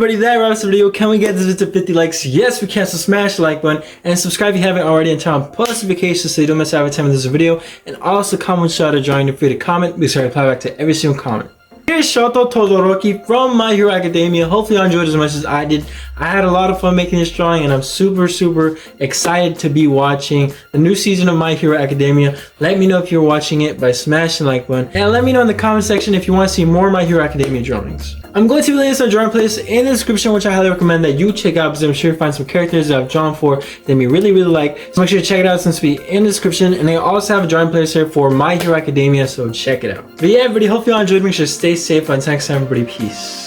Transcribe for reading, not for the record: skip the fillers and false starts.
everybody, that wraps the video. Can we get this to 50 likes? Yes, we can. So smash the like button and subscribe if you haven't already, and turn on post notifications so you don't miss out every time this video. And also comment shout out drawing, free to comment because I reply back to every single comment. Here's Shoto Todoroki from My Hero Academia. Hopefully you enjoyed as much as I did. I had a lot of fun making this drawing, and I'm super excited to be watching the new season of My Hero Academia. Let me know if you're watching it by smashing the like button, and let me know in the comment section if you want to see more My Hero Academia drawings. I'm going to be linking some drawing playlist in the description, which I highly recommend that you check out because I'm sure you find some characters that I've drawn for that me really like. So make sure to check it out since it'll be in the description. And I also have a drawing playlist here for My Hero Academia, so check it out. But yeah, everybody, hope you all enjoyed. Make sure to stay safe. Until next time, everybody, peace.